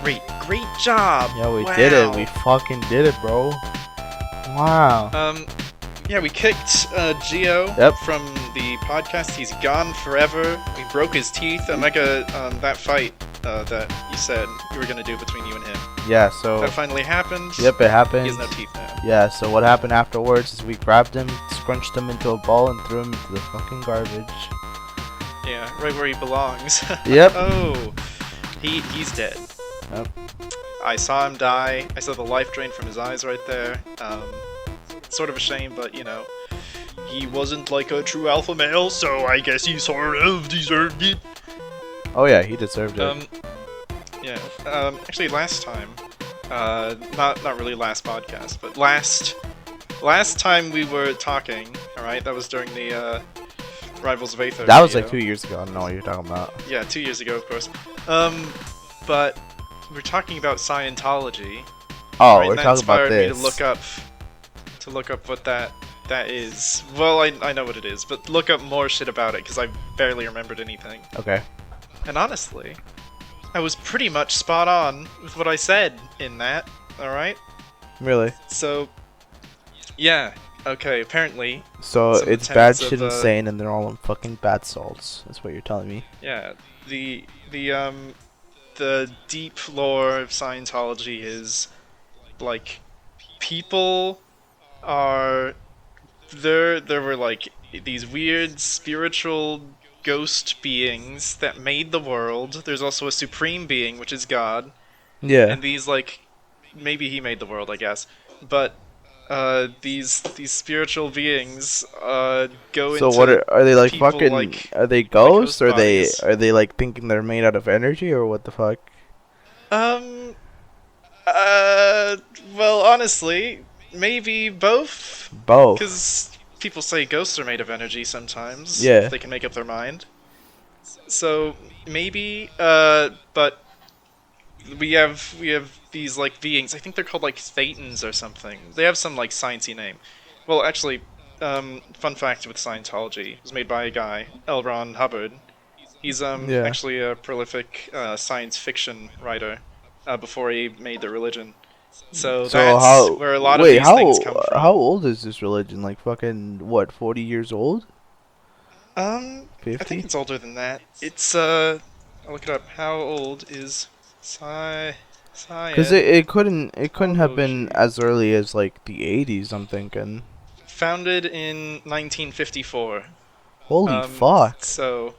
Great job. Yeah, we did it. We fucking did it, bro. Wow. Yeah, we kicked Geo from the podcast. He's gone forever. We broke his teeth. Omega, that fight that you said you were gonna do between you and him. Yeah, so that finally happened. Yep, it happened. He has no teeth now. Yeah, so what happened afterwards is we grabbed him, scrunched him into a ball, and threw him into the fucking garbage. Yeah, right where he belongs. Yep. Oh, he's dead. Yep. I saw him die. I saw the life drain from his eyes right there. Sort of a shame, but you know, he wasn't like a true alpha male, so I guess he sort of deserved it. Oh yeah, he deserved it. Yeah. Actually, last time, not really last podcast, but last time we were talking. All right, that was during the Rivals of Aether. That was like 2 years ago. I don't know what you're talking about. Yeah, 2 years ago, of course. But we're talking about Scientology. Oh, right? we're talking about this. That inspired me to look up what that is. Well, I know what it is, but look up more shit about it because I barely remembered anything. Okay. And honestly, I was pretty much spot on with what I said in that. All right. Really? So, yeah. Okay. Apparently. So it's bad shit insane, and they're all on fucking bath salts. That's what you're telling me. Yeah. The deep lore of Scientology is like people are there were like these weird spiritual ghost beings that made the world. There's also a supreme being, which is God. Yeah. And these like maybe he made the world, I guess. But these spiritual beings go into. So what are they like? Fucking like, are they ghosts? like Or are they like thinking they're made out of energy, or what the fuck? Well, honestly, maybe both. Both. Because people say ghosts are made of energy sometimes. Yeah. If they can make up their mind. So maybe, but we have these like beings. I think they're called like Thetans or something. They have some like sciencey name. Well, actually, fun fact with Scientology, it was made by a guy, L. Ron Hubbard. He's actually a prolific science fiction writer before he made the religion. So that's where a lot of these things come from. How old is this religion? Like fucking what? 40 years old? 50? I think it's older than that. It's I'll look it up. How old is Scientology? Because it couldn't have been as early as like the 80s. I'm thinking. Founded in 1954. Holy fuck! So.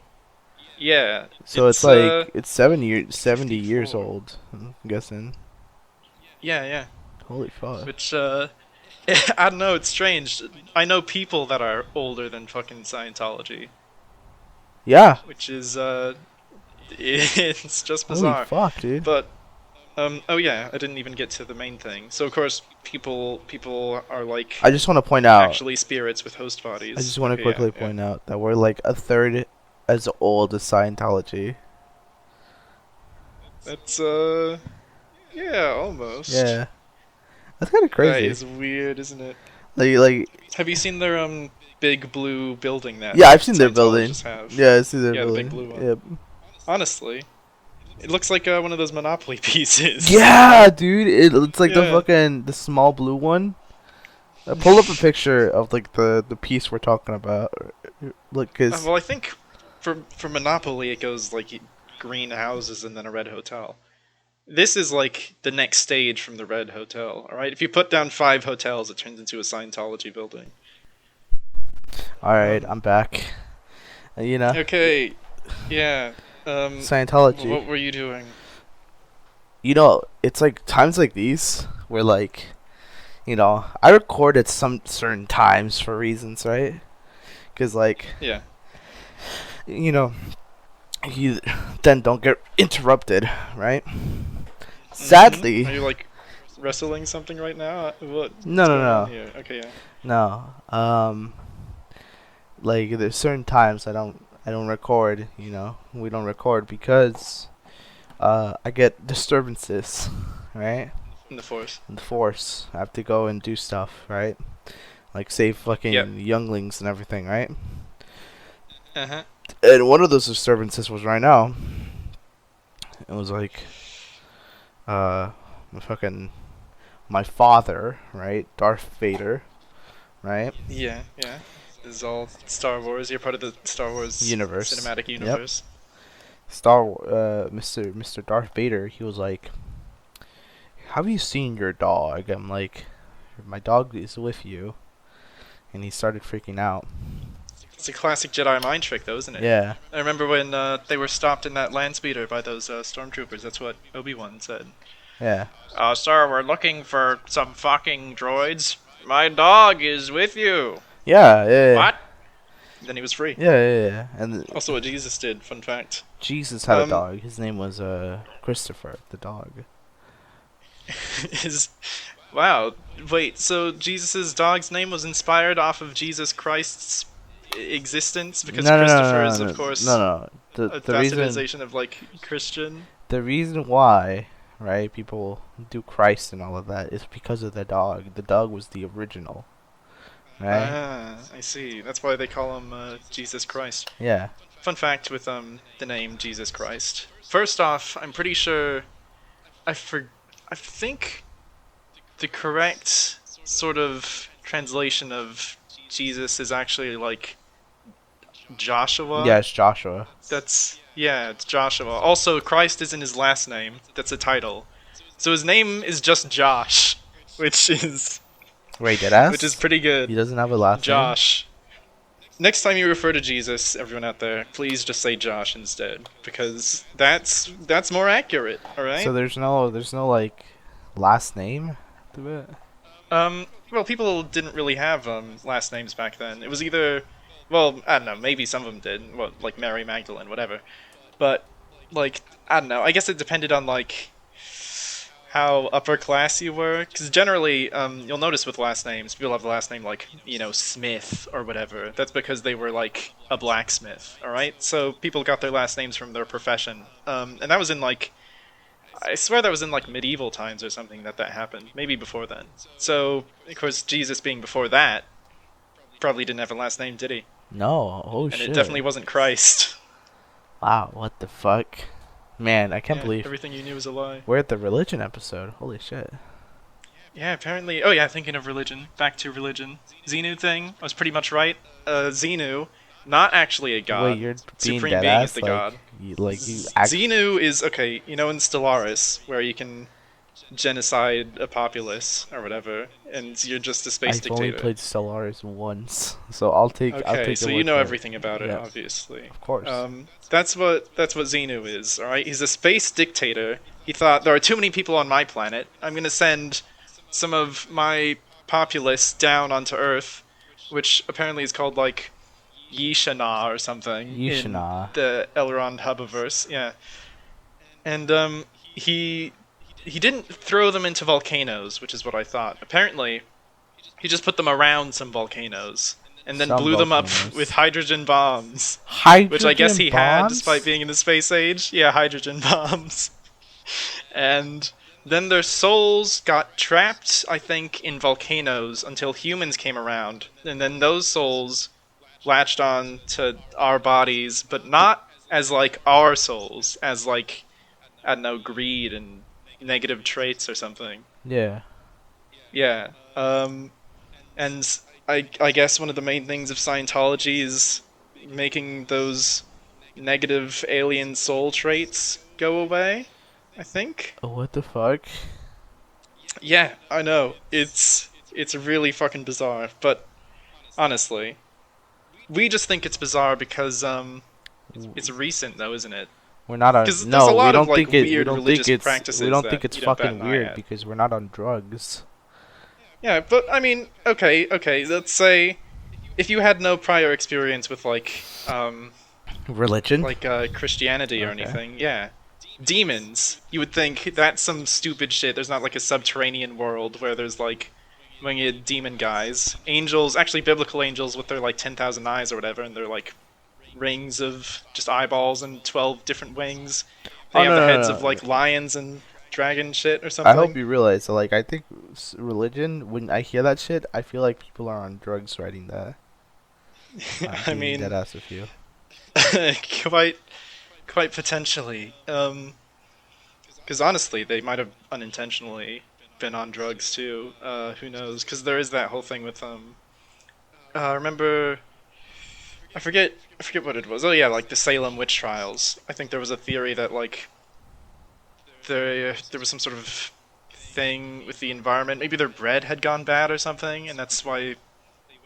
Yeah. So it's like it's 70 years old. I'm guessing. Yeah. Holy fuck. Which I don't know. It's strange. I know people that are older than fucking Scientology. Yeah. Which is it's just bizarre. Holy fuck, dude. But oh yeah, I didn't even get to the main thing. So of course people are like. I just want to point out. Actually, spirits with host bodies. I just want to quickly point out that we're like a third as old as Scientology. That's yeah, almost. Yeah, that's kind of crazy. That is weird, isn't it? Like. Have you seen their big blue building? That yeah, I've seen their building. Have? Yeah, I see their building. The big blue one. Yep. Honestly, it looks like one of those Monopoly pieces. Yeah, dude, it's like the small blue one. Pull up a picture of like the piece we're talking about. Look, cause well, I think. For Monopoly, it goes like green houses and then a red hotel. This is like the next stage from the red hotel. All right, if you put down 5 hotels, it turns into a Scientology building. All right, I'm back. You know. Okay. Yeah. Scientology. What were you doing? You know, it's like times like these where like, you know, I record at some certain times for reasons, right? Because like. Yeah. You know, you then don't get interrupted, right? Sadly. Are you like wrestling something right now? What? No. Okay, yeah. No. Like there's certain times I don't record. You know, we don't record because I get disturbances, right? In the force. In the force, I have to go and do stuff, right? Like save fucking younglings and everything, right? Uh-huh. And one of those disturbances was right now. It was like uh, my fucking my father, right? Darth Vader, right? Yeah, yeah. This is all Star Wars. You're part of the Star Wars Universe. cinematic Yep. universe. Mr. Darth Vader. He was like, "Have you seen your dog?" I'm like, "My dog is with you," and he started freaking out. It's a classic Jedi mind trick, though, isn't it? Yeah, I remember when they were stopped in that land speeder by those stormtroopers. That's what Obi-Wan said. yeah, Sir, we're looking for some fucking droids. My dog is with you. yeah, yeah, What? Then he was free. yeah, yeah, yeah. And Also, what Jesus did. Fun fact. Jesus had a Um, dog. His name was Christopher, the dog. is wow. Wait. So Jesus's dog's name was inspired off of Jesus Christ's existence because No, no, Christopher no, is, no, of no, course, no, no. a The reason bastardization of like Christian. the reason why, right, people do Christ and all of that is because of the dog. The dog was the original, right? Ah, I see. That's why they call him Jesus Christ. Yeah. Fun fact with the name Jesus Christ. First off, I'm pretty sure I think the correct sort of translation of Jesus is actually like Yeah, Joshua. it's Joshua. That's yeah, it's Joshua. Also, Christ isn't his last name. That's a title. So his name is just Josh, which is Wait, which is deadass? pretty He good. doesn't have a last name? Josh. Next time you refer to Jesus, everyone out there, please just say Josh instead, because that's more accurate. All So right. there's no like last name to it. Well, people didn't really have last names back then. It was either, well, I don't know, maybe some of them did, well, like Mary Magdalene, whatever. But like, I don't know. I guess it depended on like how upper class you were, because generally, you'll notice with last names, people have the last name like Smith or whatever. That's because they were like a blacksmith. All right, so people got their last names from their profession. And that was in like I swear that was in like medieval times or something that happened. Maybe before then. So of course Jesus being before that probably didn't have a last name, did he? No. Oh And it shit. definitely wasn't Christ. Wow. What the fuck? Man, I can't Yeah, believe everything you knew was a lie. we're at the religion episode. Holy shit. Yeah, apparently. Oh yeah, thinking of religion. Back to religion. Xenu thing. I was pretty much right. Xenu, not actually a Wait, god. you're being Supreme dead being is ass? the god. Like you act. Xenu is okay. You know in Stellaris where you can genocide a populace or whatever, and you're just a space I've only dictator. played Stellaris once, so I'll Okay, take so your you word know for it. everything about it, Yeah, obviously. of course. That's what Xenu is. All right, he's a space dictator. He thought there are too many people on my planet. I'm gonna send some of my populace down onto Earth, which apparently is called like Yishana or something in Yushina. the Elrond Hubbiverse. Yeah, and he didn't throw them into volcanoes, which is what I thought. Apparently, he just put them around some volcanoes and then Some blew them up with volcanoes. hydrogen bombs, which I guess Hydrogen he had despite bombs? being in the space age. Yeah, hydrogen bombs. And then their souls got trapped, I think, in volcanoes until humans came around. And then those souls latched on to our bodies, but not as like our souls, as like, I don't know, greed and negative traits or something. Yeah. Yeah. And I guess one of the main things of Scientology is making those negative alien soul traits go away. I think. Oh, what the fuck? Yeah, I know. It's really fucking bizarre, but honestly, we just think it's bizarre because it's recent though, isn't it? We're not on. Because there's a No, we lot of don't like think it. We weird don't think religious it's. We practices don't think that it's you don't bat fucking an eye weird at. because we're not on drugs. Yeah, but I mean, okay. Let's say if you had no prior experience with Religion. Christianity or Okay. anything, yeah. Demons, you would think that's some stupid shit. There's not like a subterranean world where there's like winged demon guys. Angels, actually biblical angels with their like 10,000 eyes or whatever, and they're like rings of just eyeballs and 12 different wings. They Oh have no, the no, heads no, of no. like lions and dragon shit or I hope something. you realize. Like, I think religion. When I hear that shit, I feel like people are on drugs writing that. I'm I being dead mean, ass with you. quite potentially. Because honestly, they might have unintentionally been on drugs too. Who knows? Because there is that whole thing with remember, I forget what it was. Oh yeah, like the Salem witch trials. I think there was a theory that like there was some sort of thing with the environment. Maybe their bread had gone bad or something, and that's why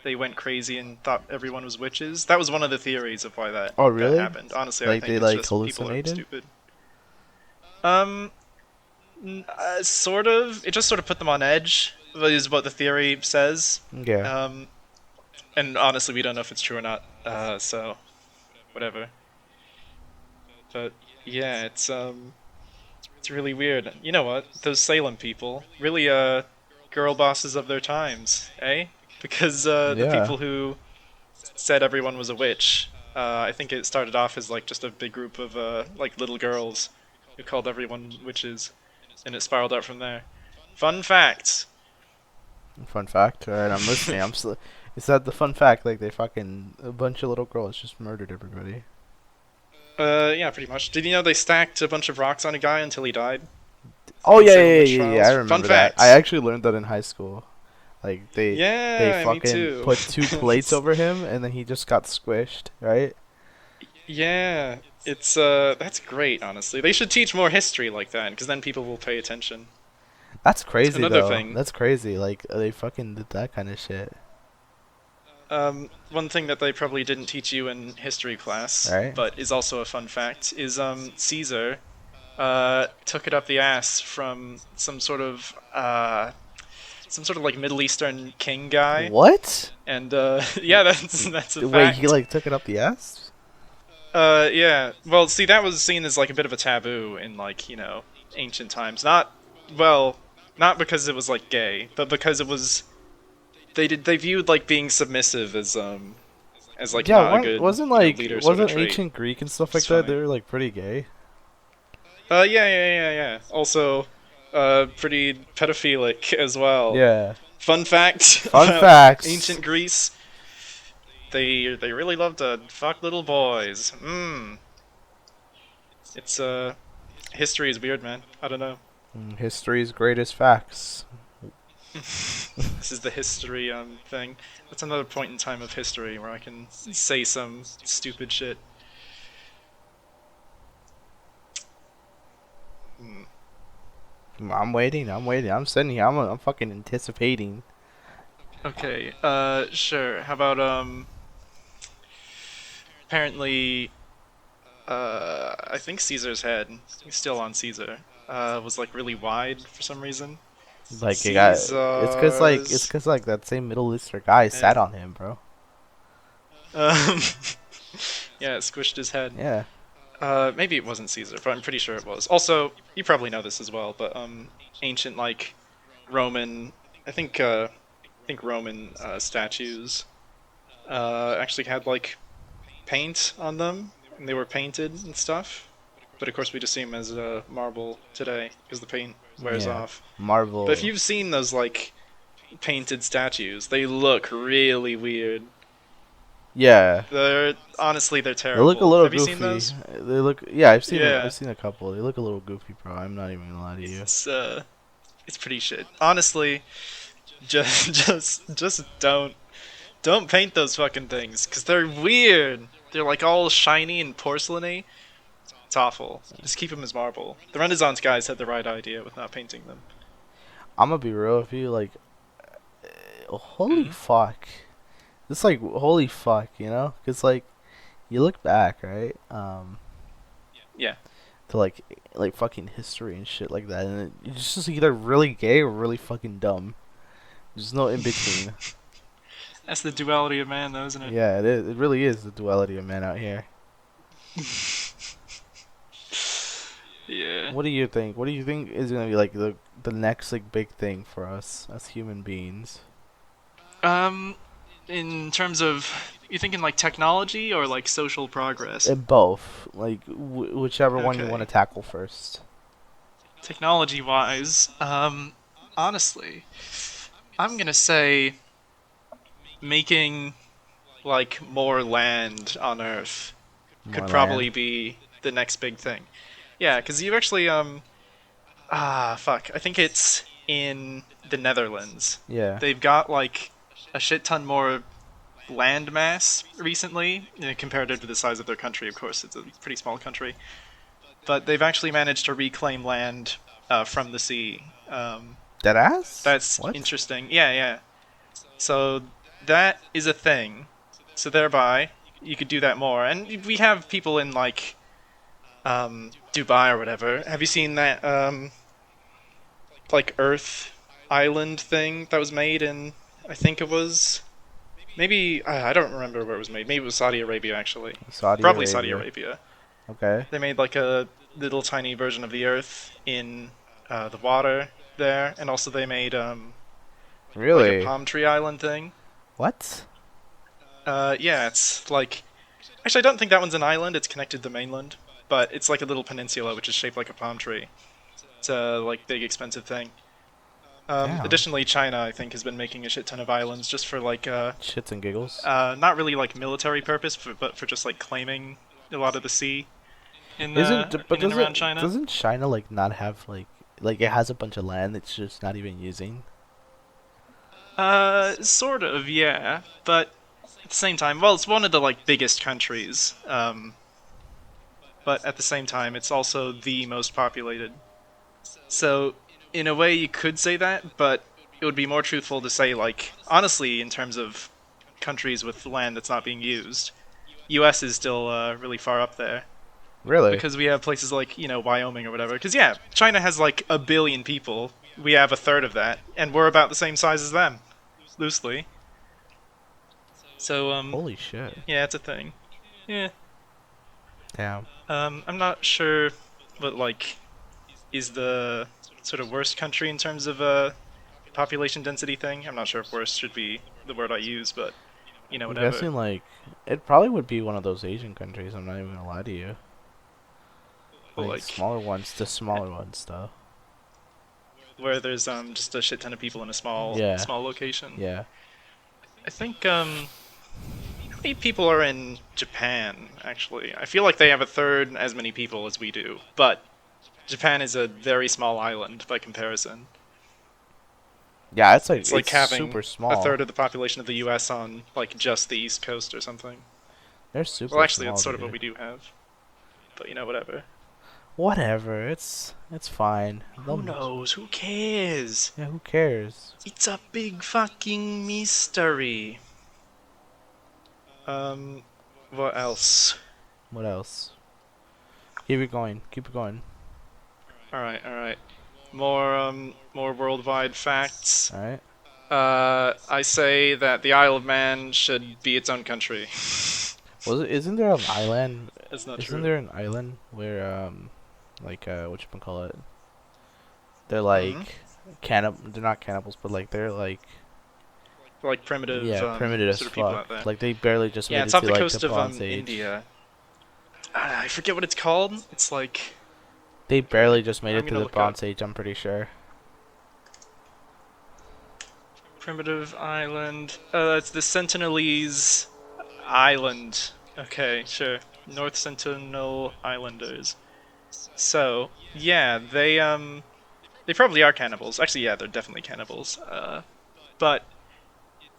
they went crazy and thought everyone was witches. That was one of the theories of why Oh, that really? happened. Honestly, I Like think they it's like just people are hallucinated? stupid. Um, sort of. It just sort of put them on edge. Is what the theory says. Yeah. Um, and honestly, we don't know if it's true or not. So whatever. But yeah, it's really weird. You know what? Those Salem people, really girl bosses of their times, eh? Because the Yeah. people who said everyone was a witch, I think it started off as like just a big group of like little girls who called everyone witches, and it spiraled out from there. Fun fact. Fun fact. All right, I'm listening. I'm still. Is that the fun fact? Like they fucking a bunch of little girls just murdered everybody. Yeah, pretty much. Did you know they stacked a bunch of rocks on a guy until he died Oh in yeah, Salem yeah, witch yeah, yeah, yeah. I trials? Fun remember that. I facts. actually learned that in high school. Like they Yeah, me fucking too. put two plates over him, and then he just got squished. Right? Yeah, it's that's great, honestly. They should teach more history like that, because then people will pay attention. That's crazy Another though. thing, That's crazy. Like they fucking did that kind of shit. one thing that they probably didn't teach you in history class, Right? but is also a fun fact, is Caesar took it up the ass from some sort of like Middle Eastern king guy, What? and yeah, that's a Wait, he fact. like took it up the ass? Yeah. Well, see, that was seen as like a bit of a taboo in like ancient times. Not because it was like gay, but because it was they viewed like being submissive as like Yeah, not a good wasn't like leader sort of wasn't trait. ancient Greek and stuff like It's that? They funny. were like pretty gay. Yeah. Also, pretty pedophilic as well. Yeah. Fun fact Fun about facts. ancient Greece: they really loved to fuck little boys. It's history is weird, man. I don't know. History's greatest facts. This is the history thing. That's another point in time of history where I can say some stupid shit. Hmm. I'm waiting. I'm waiting. I'm sitting here. I'm fucking anticipating. Okay. Sure. How about apparently I think Caesar's head, he's still on Caesar, was like really wide for some reason. Like it got. It's Caesar's cause like that same Middle Eastern guy sat head. on him, bro. Um, yeah, it squished his head. Yeah. Maybe it wasn't Caesar, but I'm pretty sure it was. Also, you probably know this as well, but ancient like Roman, I think Roman statues actually had like paint on them, and they were painted and stuff. But of course, we just see them as marble today because the paint wears Yeah. off. But if Marvel. you've seen those like painted statues, they look really weird. Yeah. They're They look a terrible. little Have you seen goofy. those? They look. Yeah, I've seen. I've Yeah, seen a couple. They look a little goofy, bro. I'm not even gonna lie to you. it's pretty shit. Honestly, just don't paint those fucking things because they're weird. They're like all shiny and porcelainy. It's awful. Just keep them as marble. The Renaissance guys had the right idea with not painting them. I'm gonna be real with you. Like, holy Hmm. fuck. It's like holy fuck, you know? Cause like you look back, right? Yeah. To like fucking history and shit like that, and it's just either really gay or really fucking dumb. There's no in between. That's the duality of man, though, isn't it? Yeah, it is. It really is the duality of man out here. Yeah. What do you think? What do you think is gonna be like the next like big thing for us as human beings? Um, in terms of you thinking like technology or like social progress? Both, like whichever one you want to Okay. tackle first. Technology wise, honestly, I'm gonna say making like more land on Earth could More land. probably be the next big thing. Yeah, because you actually fuck. I think it's in the Netherlands. Yeah. They've got like a shit ton more land mass recently, comparative to the size of their country. Of course, it's a pretty small country, but they've actually managed to reclaim land from the sea. Dead ass? That's What? interesting. Yeah, yeah. So that is a thing. So thereby, you could do that more. And we have people in like Dubai or whatever. Have you seen that like Earth Island thing that was made in? I think it was maybe I don't remember where it was made. Maybe it was Saudi Arabia actually. Saudi Probably Saudi Arabia. Arabia. Okay. They made like a little tiny version of the Earth in the water there, and also they made like a Really? palm tree island thing. What? Yeah, it's like actually I don't think that one's an island. It's connected to the mainland, but it's like a little peninsula which is shaped like a palm tree. It's a like big expensive thing. Damn. Additionally, China I think has been making a shit ton of islands just for like Shits and giggles. not really like military purpose, but for just like claiming a lot of the sea But in and around China. doesn't China like not have like it has a bunch of land it's just not even using? Sort of, yeah, but at the same time, well, it's one of the like biggest countries. But at the same time, it's also the most populated. So, in a way, you could say that, but it would be more truthful to say, like, honestly, in terms of countries with land that's not being used, U.S. is still really far up there Really? because we have places like Wyoming or whatever. Because yeah, China has like a billion people. We have a third of that, and we're about the same size as them, loosely. So Holy shit. yeah, it's a thing. Yeah. Damn. I'm not sure what like is the sort of worst country in terms of population density thing. I'm not sure if worst should be the word I use, but I'm whatever. guessing like it probably would be one of those Asian countries, I'm not even gonna lie to you. But, Like like smaller ones, the smaller ones though. where there's just a shit ton of people in a Yeah. small location. Yeah. I think how many people are in Japan actually? I feel like they have a third as many people as we do, but Japan is a very small island by comparison. Yeah, it's like It's like having super a small. third of the population of the U.S. on like just the East Coast or something. They're Well, super actually, small, that's sort of what dude. we do have. But whatever. Whatever, it's fine. Who knows? Who cares? Yeah, who cares? It's a big fucking mystery. Um, what else? What else? Keep it going. Keep it going. All right, all right. More worldwide facts. All right. I say that the Isle of Man should be its own country. Was it? Isn't there an island? That's not Isn't true. there an island where like what you call it? They're Hmm. like They're not cannibals, but like they're like Like primitive, yeah, primitive as sort of people out fuck. there. Like they barely just Yeah, made it's it off to the like the coast of Bronze Age. India. I forget what it's called. It's like They barely just made I'm it to gonna the look up Bronze Age. I'm pretty sure. primitive island. It's the Sentinelese Island. Okay, sure. North Sentinel Islanders. So yeah, they probably are cannibals. Actually, yeah, they're definitely cannibals. But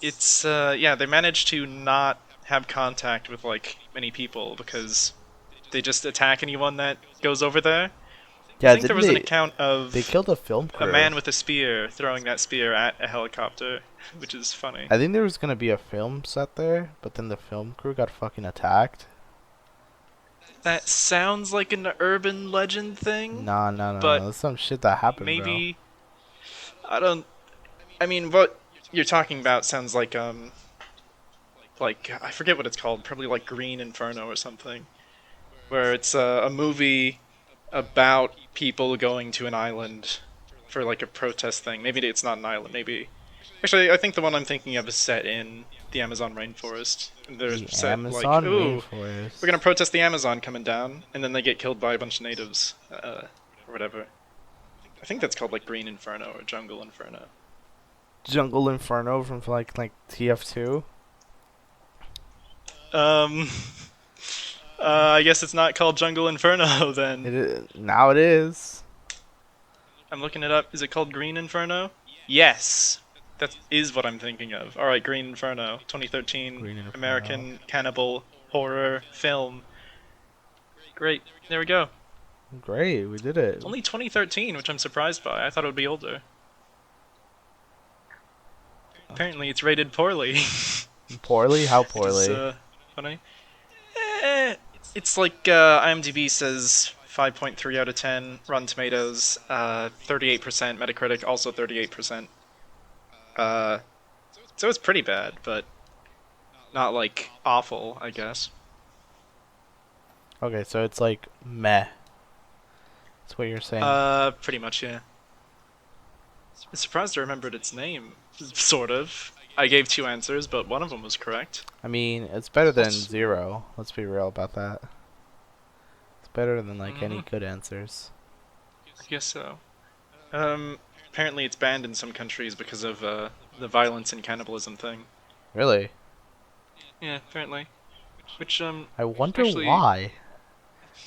it's yeah, they managed to not have contact with like many people because they just attack anyone that goes over there. I Yeah, think there didn't was an they? account They of killed a film a crew. man with a spear throwing that spear at a helicopter, which is funny. I think there was gonna be a film set there, but then the film crew got fucking attacked. That sounds like an urban legend thing, Nah, nah, nah, nah. but That's some shit that happened, bro. maybe I don't. I mean, what you're talking about sounds like I forget what it's called. Probably like Green Inferno or something, where it's a movie about people going to an island for like a protest thing. Maybe it's not an island. Maybe actually, I think the one I'm thinking of is set in the Amazon rainforest. They're The set like, Amazon ooh, we're rainforest. gonna protest the Amazon coming down, and then they get killed by a bunch of natives, or whatever. I think that's called like Green Inferno or Jungle Inferno. Jungle Inferno from like TF2. Um, I guess it's not called Jungle Inferno then. Now it is. I'm looking it up. Is it called Green Inferno? Yes. That is what I'm thinking of. Alright, Green Inferno. 2013 Green Inferno. American cannibal horror film. Great. There we go. Great, we did it. Only 2013, which I'm surprised by. I thought it would be older. Apparently, it's rated poorly. Poorly? How Which is poorly? funny. It's like IMDb says 5.3 out of 10. Rotten Tomatoes, 38%. Metacritic, also 38%. Uh, so it's pretty bad, but not like awful, I guess. Okay, so it's like meh. That's what you're saying. Pretty much, yeah. I'm surprised I remembered its name. Sort of. I gave two answers, but one of them was correct. I mean, it's better than What's- zero. Let's be real about that. It's better than like any Mhm. good answers. I guess so. Apparently it's banned in some countries because of the violence and cannibalism thing. Really? Yeah, apparently. Which I wonder actually, why.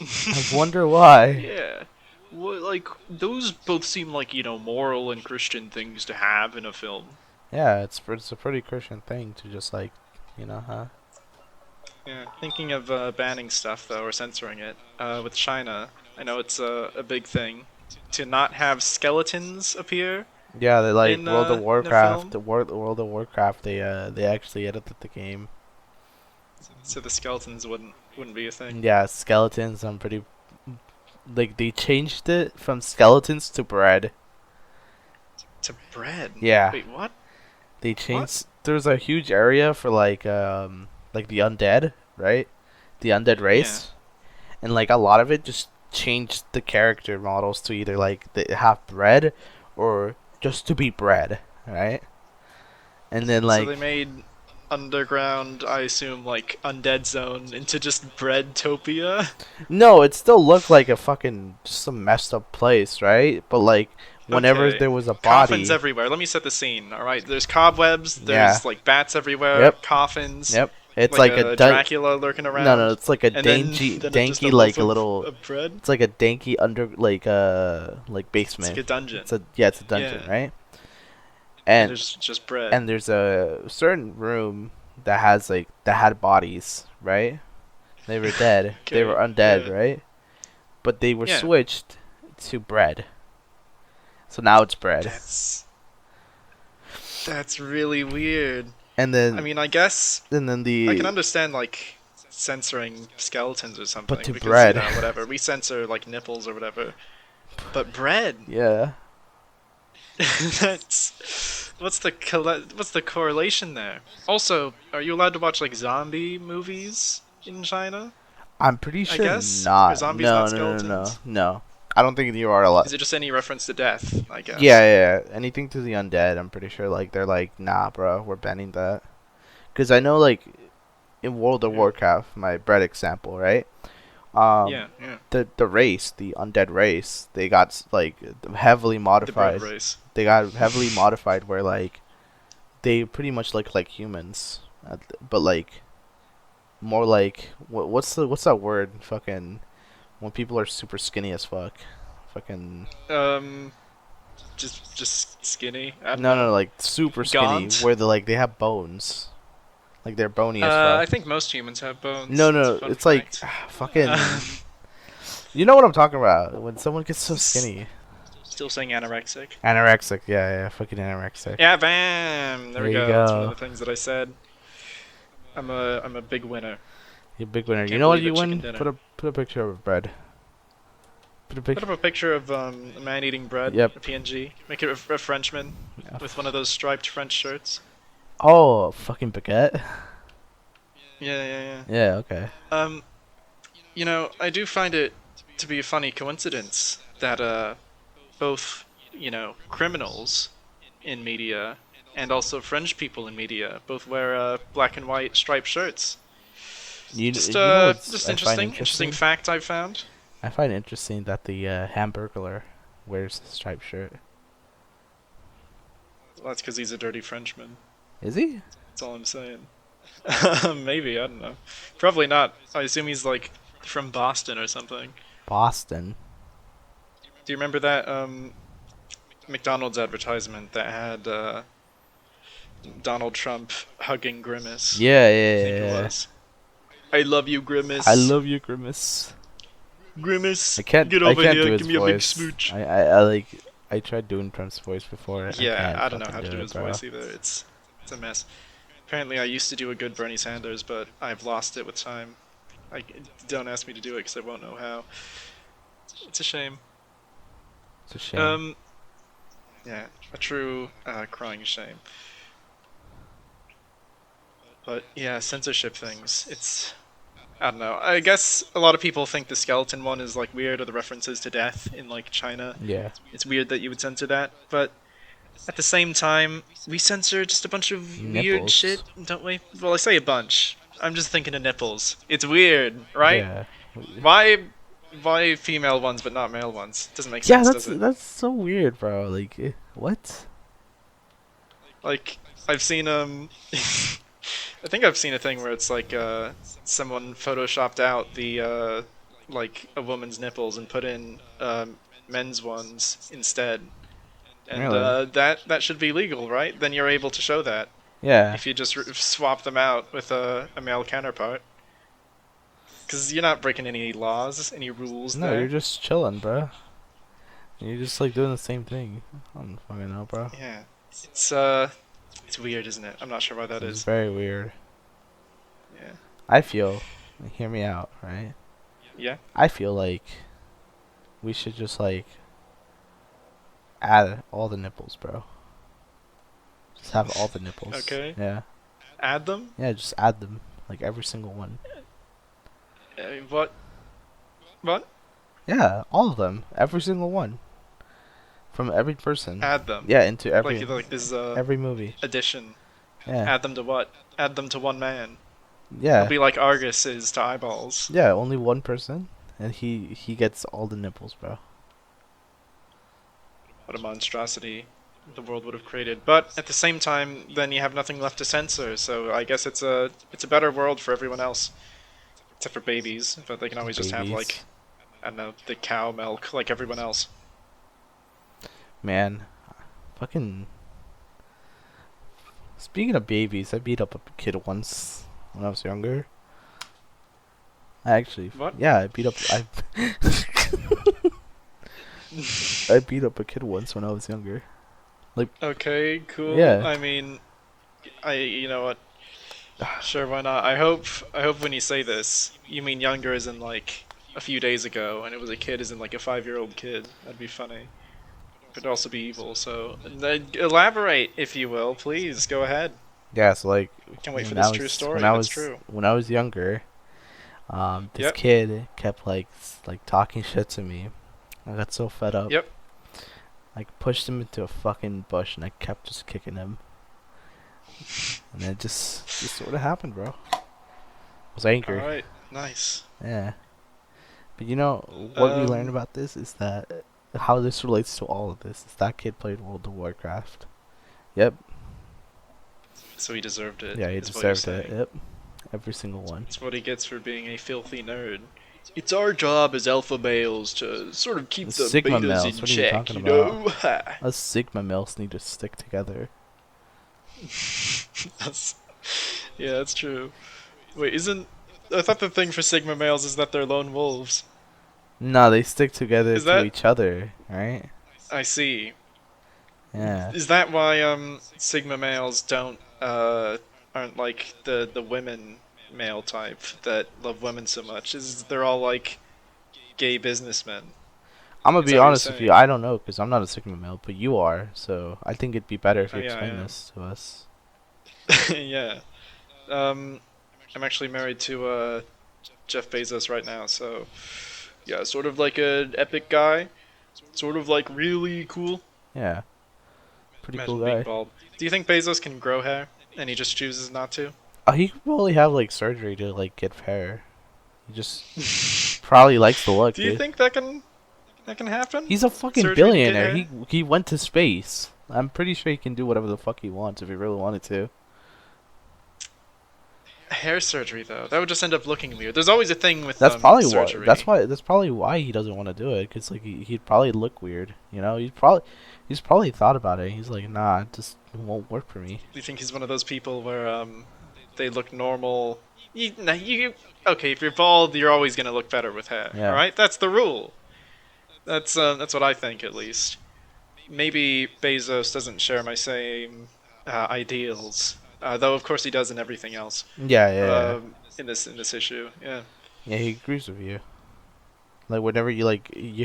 I wonder why. yeah. Well, like those both seem like moral and Christian things to have in a film. Yeah, it's a pretty Christian thing to just like, huh? Yeah. Thinking of banning stuff though or censoring it with China, I know it's a big thing to not have skeletons appear Yeah, they like World of in a Warcraft. film. The World of Warcraft. They actually edited the game. So the skeletons wouldn't be a thing. Yeah, skeletons. I'm pretty like they changed it from skeletons to bread. To bread. Yeah, Wait, what? they changed. There's a huge area for like the undead, right? The undead race, and like a lot of it just changed the character models to either like they have bread or just to be bread, right? And then So they like made underground, I assume, like Undead Zone into just Breadtopia. no, it still looked like a fucking just some messed up place, right? But like whenever Okay. there was a Coffins body, everywhere. Let me set the scene. All right. There's cobwebs. yeah, There's like bats everywhere. yep, Coffins. yep. It's Like like a a Dracula lurking no, around. it's like a And then then just a danky loaf like a little. of bread. It's like a danky under like It's like basement. a dungeon. It's a dungeon, Yeah. right? And And there's just bread. and there's a certain room that has like that had bodies, right? They were dead. They were Okay. undead, Yeah. right? But they were Yeah. switched to bread. So now it's bread. That's really weird. And then I mean, I guess and then I can the understand like censoring skeletons or something to because bread. whatever we censor like nipples or whatever, but bread. yeah. That's what's the correlation there? Also, are you allowed to watch like zombie movies in China? I'm pretty I sure guess are not. zombies No, not no, no, no, skeletons? no. I don't think you are allowed. Is it just any reference to death? I guess. Yeah, yeah, yeah. Anything to the undead, I'm pretty sure like they're like, nah, bro, we're banning that. Cause I know like in World of Yeah. Warcraft, my bread example, right? Yeah, yeah. The race, the undead race, they got like heavily The bread modified. race. They got heavily modified where like they pretty much look like humans, but like more like what's that word? Fucking when people are super skinny as fuck. Fucking Um, just skinny. I don't no, know. no, like super skinny Gaunt? where they have bones, like they're bony as I fuck. think most humans have bones. No, no, Fun it's like fact. fucking. Um, You know what I'm talking about? When someone gets so skinny. Still saying anorexic. Anorexic, yeah, yeah, fucking anorexic. Yeah, bam! There we There you go. That's one go. of the things that I said. I'm a big winner. You big winner. You Can't know what believe you it, chicken win? dinner. Put a picture of bread. Put a Put picture. up a picture of a man eating bread. Yep. A PNG. Make it a Frenchman with one of those striped French shirts. Oh, fucking baguette. Yeah, yeah, yeah. Yeah, okay. I do find it to be a funny coincidence that both, criminals in media and also French people in media both wear black and white striped shirts. You know what's Just I find interesting fact I found. I find interesting that the Hamburglar wears a striped shirt. Well, that's because he's a dirty Frenchman. Is he? That's all I'm saying. Maybe, I don't know. Probably not. I assume he's like from Boston or something. Boston. Do you remember that McDonald's advertisement that had Donald Trump hugging Grimace. Yeah, I yeah, think it yeah. was. I love you, I Grimace. love you, Grimace. Grimace, get I over can't here, do his give me a big voice. smooch. I like I tried doing Trump's voice before. I Yeah, can't I don't know fucking how to do do it, his bro. voice either. It's a mess. Apparently, I used to do a good Bernie Sanders, but I've lost it with time. I don't ask me to do it because I won't know how. It's a shame. It's a shame. Um, yeah, a true crying shame. But yeah, censorship things. It's I don't know. I guess a lot of people think the skeleton one is like weird, or the references to death in like China. Yeah. It's weird that you would censor that, but at the same time, we censor just a bunch of weird shit, Nipples. don't we? Well, I say a bunch. I'm just thinking of nipples. It's weird, right? Yeah. Why female ones but not male ones? Doesn't make Yeah, sense, does it? that's so weird, bro. Like, what? Like I've seen I think I've seen a thing where it's like someone photoshopped out the like a woman's nipples and put in men's ones instead. And Really? that should be legal, right? Then you're able to show that Yeah. if you just swap them out with a male counterpart. Because you're not breaking any laws, any rules No, you're there. just chilling, bro. You're just like doing the same thing. I don't fucking know, bro. Yeah, it's it's weird, isn't it? I'm not sure why that It's is. very weird. Yeah, I feel, hear me out, right? yeah. I feel like we should just like add all the nipples, bro. Just have all the nipples. Okay. Yeah. Add them. Yeah, just add them. Like every single one. What? What? Yeah, all of them. Every single one. From every person. Add them. Yeah, into every Like this every movie. addition. Yeah. Add them to what? Add them to one man. It'll Yeah. be like Argus is to eyeballs. Yeah, only one person and he gets all the nipples, bro. What a monstrosity the world would have created. But at the same time, then you have nothing left to censor. So I guess it's a better world for everyone else, except for babies. But they can always just have like Babies. I don't know the cow milk like everyone else. Man, fucking speaking of babies, I beat up a kid once when I was younger. I actually What? yeah, I beat up I beat up a kid once when I was younger. Okay, cool. Yeah. I mean, you know what? Sure, why not? I hope when you say this, you mean younger as in like a few days ago, and it was a kid as in like a 5-year-old kid. That'd be funny. Could also be evil. So elaborate, if you will, please. Go ahead. Yeah, so like Can't wait for when this I true was story. when I That's was true. when I was younger, this Yep. kid kept like talking shit to me. I got so fed up. Yep. I pushed him into a fucking bush and I kept just kicking him. And it just sort of happened, bro. I was All angry. right. Nice. Yeah. But you know what we learned Um. about this is that how this relates to all of this is that kid played World of Warcraft. Yep. So he deserved it. Yeah, he is what you're deserved it. saying. Yep. Every single one. That's what he gets for being a filthy nerd. It's our job as alpha males to sort of keep The the Sigma betas males, in what are you check, talking you know? Us Sigma males need to stick together. That's, yeah, that's true. Wait, isn't I thought the thing for Sigma males is that they're lone wolves. No, they stick together Is to that? each other, right? I see. Yeah. Is that why Sigma males don't aren't like the women male type that love women so much? Is they're all like gay businessmen? I'm gonna Is be that what you're honest with you. saying? I don't know because I'm not a Sigma male, but you are. So I think it'd be better if Oh you yeah, I explain am. this to us. Yeah. I'm actually married to Jeff Bezos right now, so yeah, sort of like an epic guy, sort of like really cool. Yeah. Pretty cool Imagine being guy. bald. Do you think Bezos can grow hair and he just chooses not to? Oh, he could probably have like surgery to like get hair. He just probably likes the look, Do you dude. think that can happen? He's a fucking Surgery to get billionaire. hair? He went to space. I'm pretty sure he can do whatever the fuck he wants if he really wanted to. Hair surgery though, that would just end up looking weird. There's always a thing with That's probably what. surgery. That's probably why he doesn't want to do it. Cause like he'd probably look weird. You know, he's probably thought about it. He's like, nah, it just won't work for me. Do you think he's one of those people where they look normal? Okay, if you're bald, you're always gonna look better with hair. All Yeah. right, that's the rule. That's what I think at least. Maybe Bezos doesn't share my same ideals, though of course he does in everything else. Yeah, yeah, In this issue, yeah. yeah. He agrees with you. Like whenever you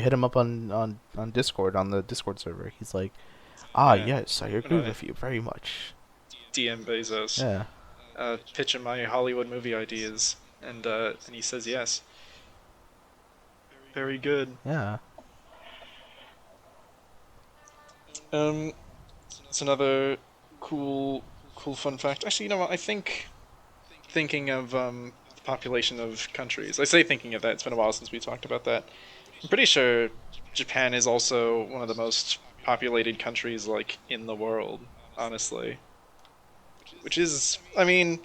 hit him up on Discord on the Discord server, he's like, ah, Yeah. yes, I agree with you very much. DM Bezos, Yeah. pitch him my Hollywood movie ideas, and he says yes. Very good. Yeah. It's another cool fun fact. Actually, you know what? I think thinking of the population of countries. I say thinking of that. It's been a while since we talked about that. I'm pretty sure Japan is also one of the most populated countries like in the world. Honestly, which is, I mean,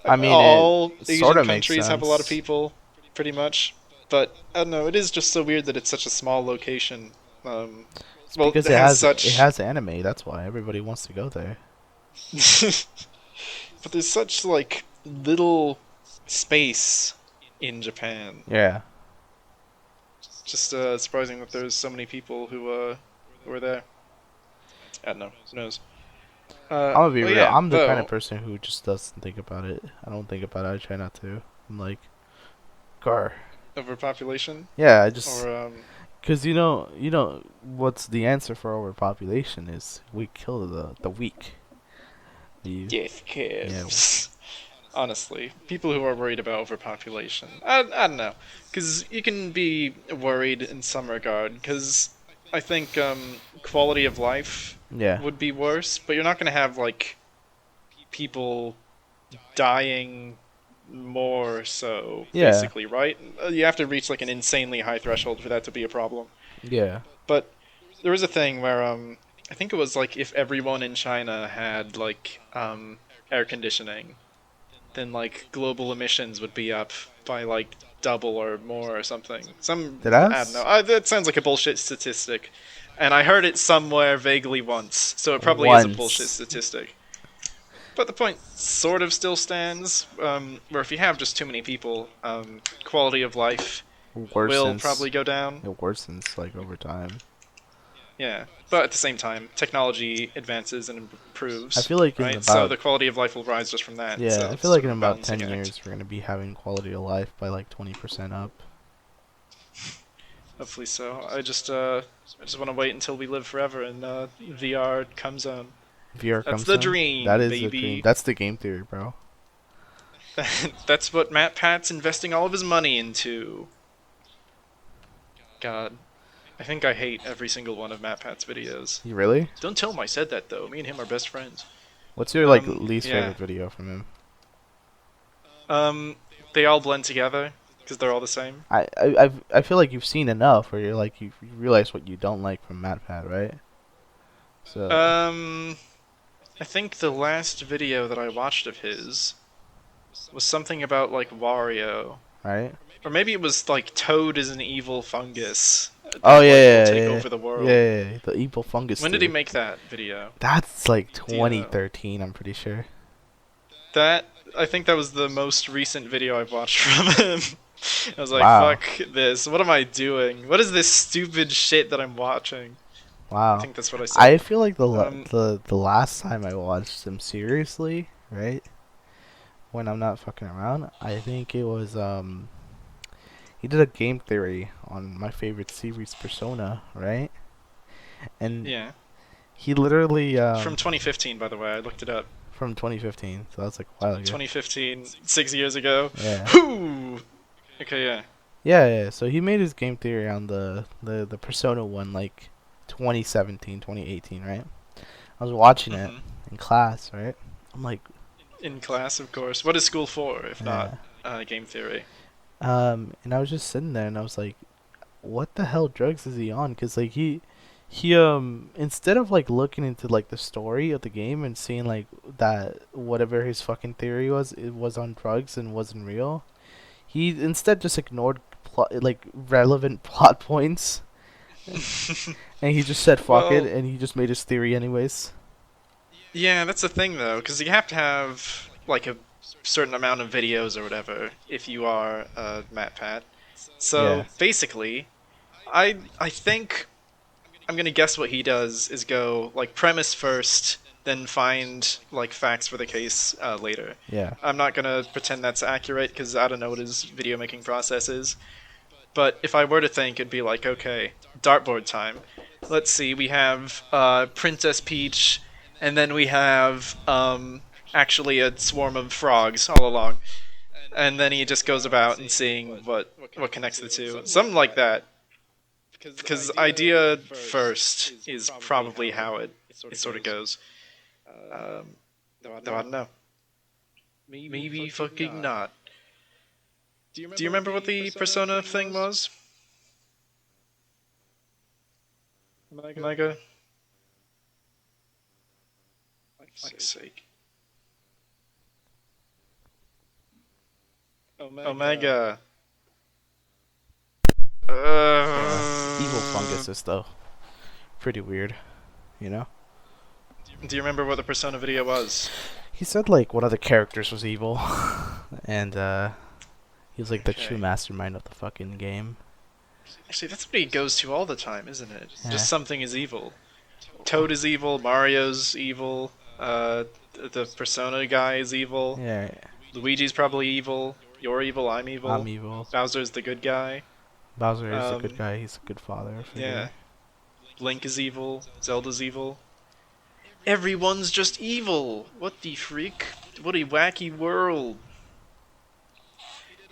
all it Asian sort of makes countries have a lot of sense. people, pretty much. But I don't know. It is just so weird that it's such a small location. It's Well, it because has it such. has anime. That's why everybody wants to go there. But there's such like little space in Japan. Yeah. Just surprising that there's so many people who are there. I don't know. Who knows? I'm gonna be Well, real. yeah. I'm the kind of Though person who just doesn't think about it. I don't think about it. I try not to. I'm like, gar. overpopulation, Yeah, I just or because what's the answer for overpopulation is we kill the weak. You, death yeah, caves. Honestly, people who are worried about overpopulation, I don't know, because you can be worried in some regard. Because I think quality of life yeah, would be worse, but you're not gonna have like people dying more so yeah, basically, right? You have to reach like an insanely high threshold for that to be a problem. yeah, But there was a thing where I think it was like if everyone in China had like air conditioning, then like global emissions would be up by like double or more or something. Did I don't know. us That sounds like a bullshit statistic. And I heard it somewhere vaguely once, so it probably is a bullshit once statistic. But the point sort of still stands, where if you have just too many people, quality of life will worsens. probably go down. It worsens like over time. Yeah, but at the same time, technology advances and I improves, feel like in right? So about the quality of life will rise just from that. yeah, So I it's feel like sort in of a about 10 balancing act. years we're gonna be having quality of life by like 20% up. Hopefully so. I just want to wait until we live forever and VR comes on. VR That's comes the down. That dream, is the dream. baby. That's the game theory, bro. That's what Matt Pat's investing all of his money into. God, I think I hate every single one of Matt Pat's videos. You really? Don't tell him I said that though. Me and him are best friends. What's your like least Yeah. favorite video from him? They all blend together because they're all the same. I feel like you've seen enough where you're like you realize what you don't like from MatPat, right? So I think the last video that I watched of his was something about like Wario, right? or maybe it was like Toad is an evil fungus that Oh like yeah, will yeah, take yeah, over the world. yeah, yeah, the evil fungus. When did he dude. make that video? That's like Do you know? 2013, I'm pretty sure. That I think that was the most recent video I've watched from him. I was like, Wow. fuck this. What am I doing? What is this stupid shit that I'm watching? I Wow. think that's what I I said. feel like Um, the last time I watched him seriously, right? When I'm not fucking around, I think it was he did a game theory on my favorite series Persona, right? And yeah. he literally From 2015, by the way. I looked it up. from 2015, so that's like a while ago. 2015, 6 years ago. Yeah. Whoo! Okay, yeah. Yeah, yeah. So he made his game theory on the Persona one like 2017, 2018, right? I was watching it hmm in class, right? I'm like, In class, of course. What is school for, if not yeah. game theory? And I was just sitting there and I was like, what the hell drugs is he on? Cause like he He instead of like looking into like the story of the game and seeing like that whatever his fucking theory was, it was on drugs and wasn't real. He instead just ignored like relevant plot points, and he just said fuck it, Well, and he just made his theory anyways. yeah, that's the thing though, because you have to have like a certain amount of videos or whatever if you are MatPat. Yeah, So basically, I think I'm gonna guess what he does is go like premise first, then find like facts for the case later. yeah, I'm not gonna pretend that's accurate because I don't know what his video making process is. But if I were to think, it'd be like, okay, dartboard time. Let's see, we have Princess Peach, and then we have actually a swarm of frogs all along. And then he just goes about and seeing what connects the two. Something like that. Because idea first is probably how it sort of goes. Um, though I don't know. Maybe fucking not. Do you remember what the persona thing was? Omega? Fuck's sake. Omega. yeah. Evil funguses though, pretty weird, you know. Do you remember what the persona video was? He said like one of the characters was evil, and he was like the true Okay. mastermind of the fucking game. Actually, that's what he goes to all the time, isn't it? Yeah. Just something is evil. Toad is evil, Mario's evil, the Persona guy is evil, Yeah, Luigi's probably evil, you're evil, I'm I'm evil, evil. Bowser's the good guy. Bowser is a good Um, guy. He's a good father yeah, figure. Link is evil, Zelda's evil. Everyone's just evil! What the freak? What a wacky world!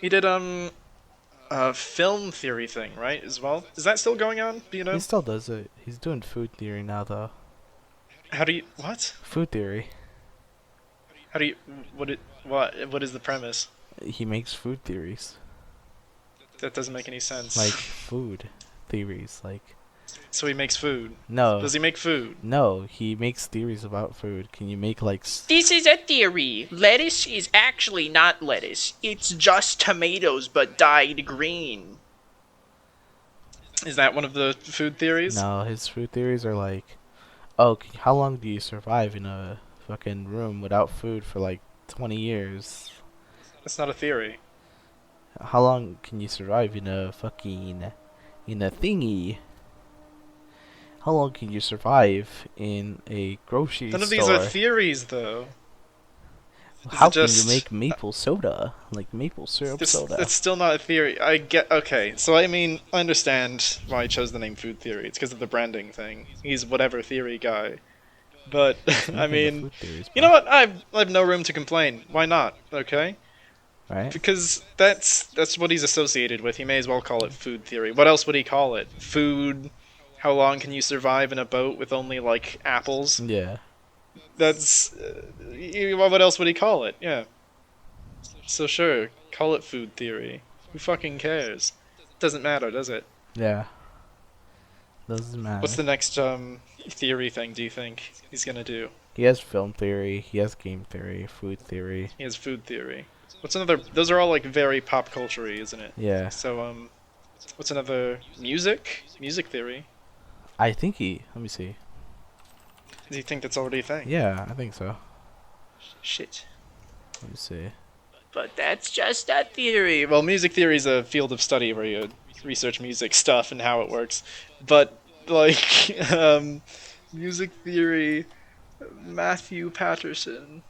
He did, a film theory thing, right, as well? Is that still going on? Do you He know? still does it. He's doing food theory now, though. How do you, what? Food theory. How do you, what is the premise? He makes food theories, That doesn't make any sense. like food theories. Like So he makes food. no, Does he make food? no, he makes theories about food. Can you make like This is a theory. Lettuce is actually not lettuce. It's just tomatoes but dyed green. Is that one of the food theories? no? His food theories are like, oh, how long do you survive in a fucking room without food for like 20 years? That's not a theory. How long can you survive in a fucking in a thingy? How long can you survive in a grocery None of store? these are theories, though. How it can you just- make maple soda? Like maple syrup soda. That's still not a theory. I get. Okay, so I mean, I understand why I chose the name food theory. It's because of the branding thing. He's whatever theory guy. But I Making the mean, food theories, you bro. know what? I have no room to complain. Why not? Okay. Right? Because that's what he's associated with. He may as well call it food theory. What else would he call it? Food. How long can you survive in a boat with only like apples? Yeah. That's what else would he call it? Yeah. So sure, call it food theory. Who fucking cares? Doesn't matter, does it? Yeah. Doesn't matter. What's the next theory thing? Do you think he's gonna do? He has film theory. He has game theory. Food theory. He has food theory. What's another? Those are all like very pop culture-y, isn't it? Yeah. So what's another music? Music theory. I think he. Let me see. Do you think that's already a thing? Yeah, I think so. Shit. Let me see. But that's just a theory. Well, music theory is a field of study where you research music stuff and how it works. But like, music theory, Matthew Patterson.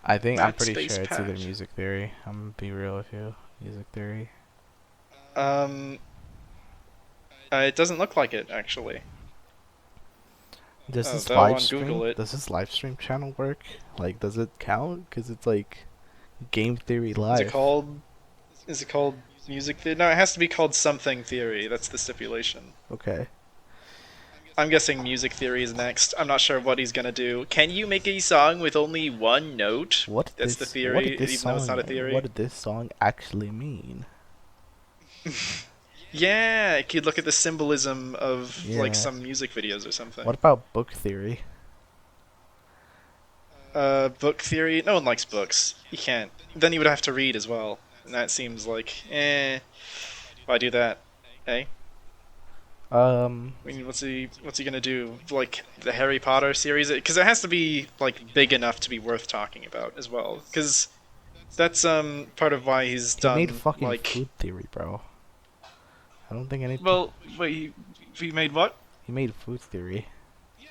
I think I'm Matt pretty Space sure it's either Pat. music theory. I'm gonna be real with you. Music theory. Um, it doesn't look like it actually. Does Oh, this though on live stream? Google it- Does this live stream channel work? Like, does it count? Cause it's like game theory live. Is it called? Is it called music theory? No, it has to be called something theory. That's the stipulation. Okay. I'm guessing music theory is next. I'm not sure what he's gonna do. Can you make a song with only one note? What did That's this, the theory, what did this even song, though it's not a theory. What did this song actually mean? Yeah, you could look at the symbolism of like Yeah. some music videos or something. What about book theory? Book theory. No one likes books. You can't. Then you would have to read as well, and that seems like, why do that? Eh? Um, I mean, what's he gonna do? Like the Harry Potter series? Because it has to be like big enough to be worth talking about as well. Because that's part of why he's he made done fucking like. food theory, bro. I don't think any. Well, wait, he made what? He made food theory.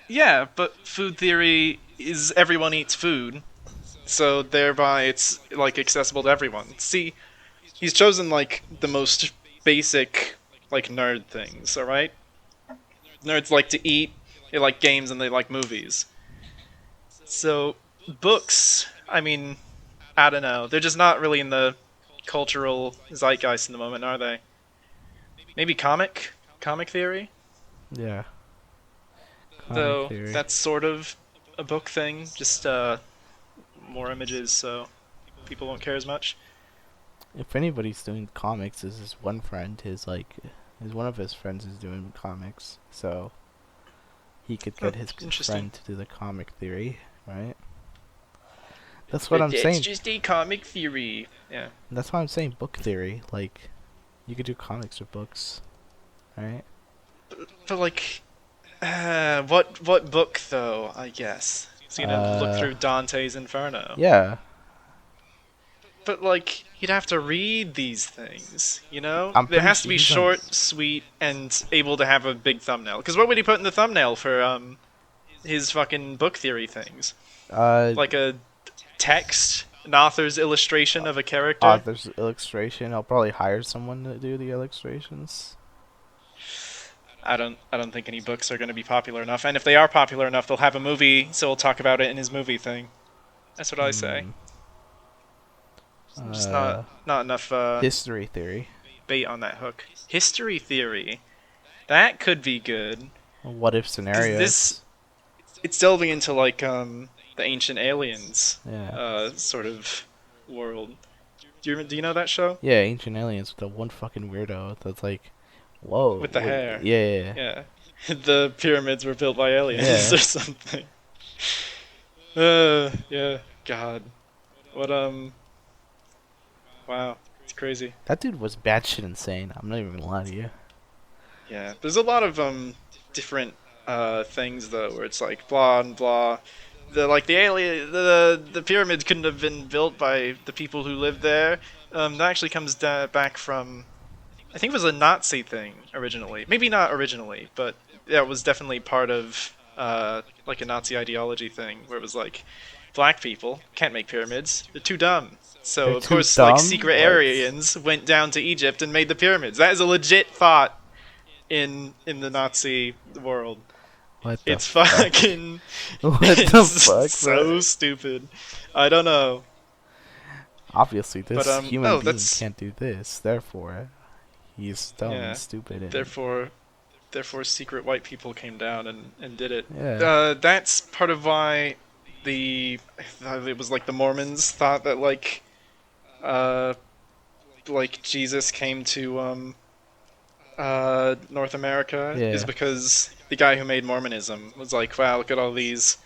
Yeah, but food theory is everyone eats food, so thereby it's like accessible to everyone. See, he's chosen like the most basic like nerd things, all right? Nerds like to eat, they like games, and they like movies. So books, I mean, I don't know. They're just not really in the cultural zeitgeist in the moment, are they? Maybe comic theory? Yeah. Comic Though theory. that's sort of a book thing, just more images, so people won't care as much. If anybody's doing comics, is his one friend. His one of his friends is doing comics, so he could Oh, get his interesting. friend to do the comic theory, right? That's what But I'm that's saying. just a comic theory. Yeah. That's why I'm saying book theory. Like, you could do comics or books, right? But like, what book though? I guess. So you gonna look through Dante's Inferno. Yeah. But like, you'd have to read these things, you know? I'm It pretty has to sure be he's short, sweet, and able to have a big thumbnail. Because what would he put in the thumbnail for his fucking book theory things? Like a text, an author's illustration of a character. author's illustration. I'll probably hire someone to do the illustrations. I don't think any books are going to be popular enough, and if they are popular enough, they'll have a movie, so we'll talk about it in his movie thing. That's what I say. Just Uh, not enough history theory. bait on that hook. History theory, that could be good. What if 'Cause scenarios? it's delving into like the ancient aliens Yeah. sort of world. Do you know that show Yeah, Ancient Aliens with the one fucking weirdo that's like, whoa. with the hair? Yeah. Yeah, the pyramids were built by aliens Yeah. or something. Yeah. God, what wow, it's crazy. That dude was batshit insane. I'm not even gonna lie to you. Yeah, there's a lot of different things though where it's like blah and blah. The pyramids couldn't have been built by the people who lived there. That actually comes back from, I think it was a Nazi thing originally. Maybe not originally, but yeah, it was definitely part of like a Nazi ideology thing where it was like black people can't make pyramids. They're too dumb. So They're of too course like dumb? secret What? Aryans went down to Egypt and made the pyramids. That is a legit thought in the Nazi world. What the It's fuck? fucking What it's the fuck, so bro? stupid. I don't know. Obviously, this But, human no, being that's- can't do this. Therefore, he's dumb Yeah. and stupid. And Therefore secret white people came down and did it. Yeah. That's part of why it was like the Mormons thought that uh like Jesus came to North America Yeah. is because the guy who made Mormonism was like, wow, look at all these,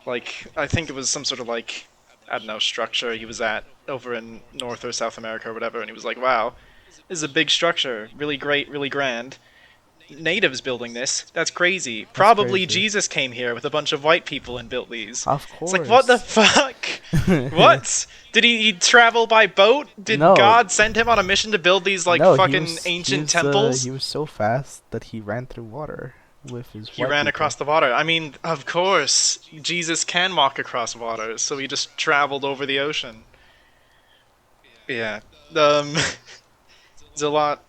like, I think it was some sort of like, I don't know, structure he was at over in North or South America or whatever, and he was like, wow, this is a big structure, really great, really grand. Natives building this, that's crazy. Probably crazy. Jesus came here with a bunch of white people and built these. Of course. It's like, what the fuck? What? Did he travel by boat? Did No. God send him on a mission to build these like No, fucking ancient temples? He was so fast that he ran through water with his. He white ran people. across the water. I mean, of course, Jesus can walk across water, so he just traveled over the ocean. Yeah. There's a lot.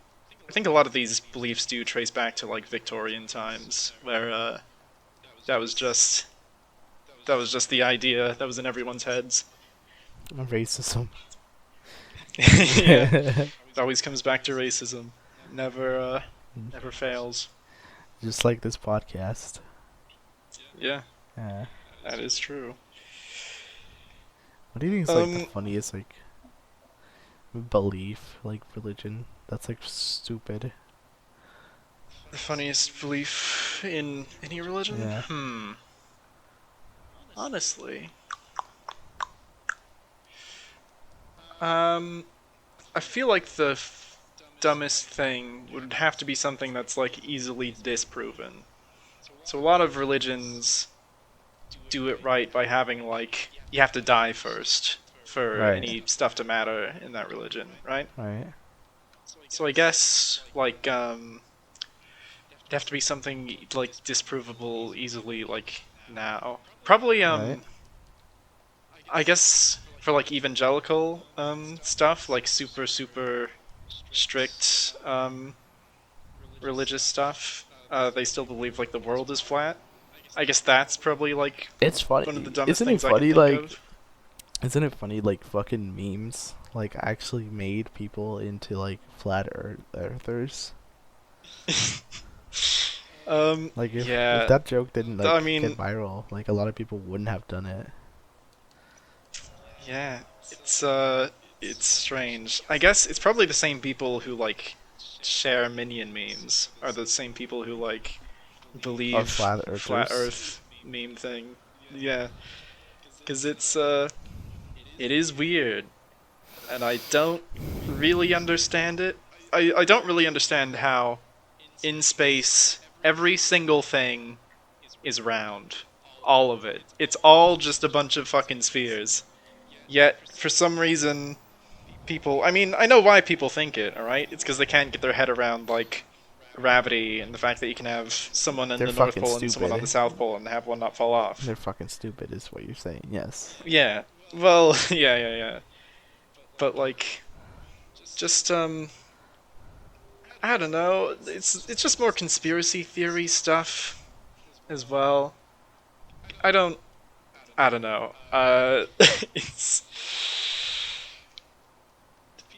I think a lot of these beliefs do trace back to like Victorian times, where that was just the idea that was in everyone's heads. Racism. Yeah. It always comes back to racism. Never fails. Just like this podcast. Yeah, Yeah. that is true. What do you think is like the Um, funniest like belief, like religion? That's like stupid. The funniest belief in any religion? Yeah. Honestly. Um, I feel like the dumbest thing would have to be something that's like easily disproven. So a lot of religions do it right by having like you have to die first for Right. any stuff to matter in that religion, right? Right. So I guess like it'd have to be something like disprovable easily like now. Probably Right. I guess for like evangelical stuff like super strict religious stuff, they still believe like the world is flat. I guess that's probably like It's one of the funny. dumbest Isn't it things I can funny? think Like, of. isn't it funny? Like, fucking memes like actually made people into like flat earthers. Like, if Yeah. that joke didn't I like get mean, viral, like a lot of people wouldn't have done it. yeah, it's strange. I guess it's probably the same people who like share minion memes are the same people who like Or believe flat flat earthers. Earth meme thing. Yeah, because it is weird, and I don't really understand it. I don't really understand how in space every single thing is round, all of it. It's all just a bunch of fucking spheres. Yet for some reason people, I mean, I know why people think it, alright? It's because they can't get their head around, like, gravity and the fact that you can have someone in They're the North fucking Pole and someone on the stupid. South Pole and have one not fall off. They're fucking stupid, is what you're saying. Yes. Yeah. Well, yeah. But, like, just, I don't know. It's just more conspiracy theory stuff as well. I don't, I don't know. It's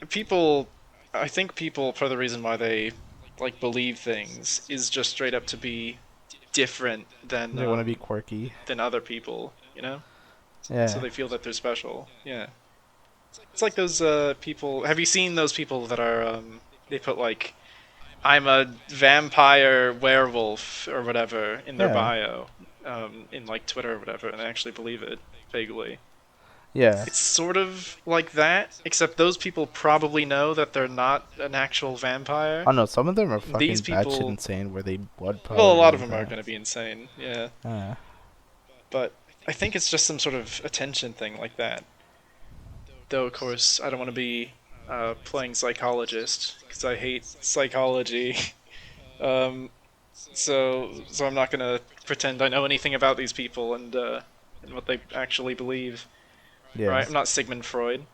people. I think people, part of the reason why they like believe things is just straight up to be different They want to be quirky. than other people, you know? So Yeah. they feel that they're special. Yeah. It's like those people. Have you seen those people that are they put like I'm a vampire werewolf or whatever in their Yeah. bio in like Twitter or whatever and they actually believe it vaguely. Yeah. It's sort of like that, except those people probably know that they're not an actual vampire. Oh no, some of them are These fucking batshit people, insane where they would well, a probably lot of believe them are that. going to be insane, yeah. Uh, But I think it's just some sort of attention thing like that. Though, of course, I don't want to be playing psychologist because I hate psychology. um, so I'm not going to pretend I know anything about these people and what they actually believe. yeah. Right? I'm not Sigmund Freud.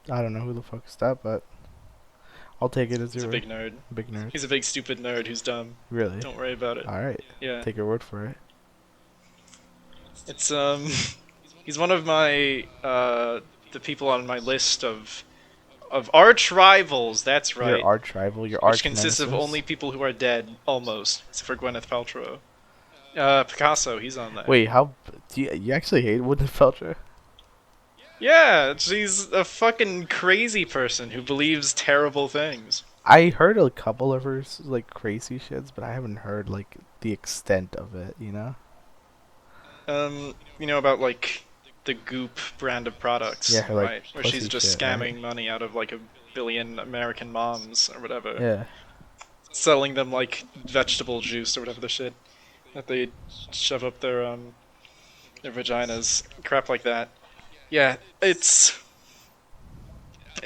I don't know who the fuck is that, but I'll take it as He's a your big nerd. big nerd. He's a big stupid nerd who's dumb. Really? Don't worry about it. All right. Yeah. Take your word for it. It's he's one of my the people on my list of arch rivals. That's Your right. arch rival, your Which arch consists of nemesis. only people who are dead, almost, except for Gwyneth Paltrow. Picasso, he's on there. Wait, how? Do you actually hate Gwyneth Paltrow? Yeah, she's a fucking crazy person who believes terrible things. I heard a couple of her like crazy shits, but I haven't heard like the extent of it. You know? You know about like the Goop brand of products, Yeah, her like right? Where she's pussy just shit, scamming right? money out of like a billion American moms or whatever. Yeah. Selling them like vegetable juice or whatever the shit that they shove up their vaginas, crap like that. Yeah, it's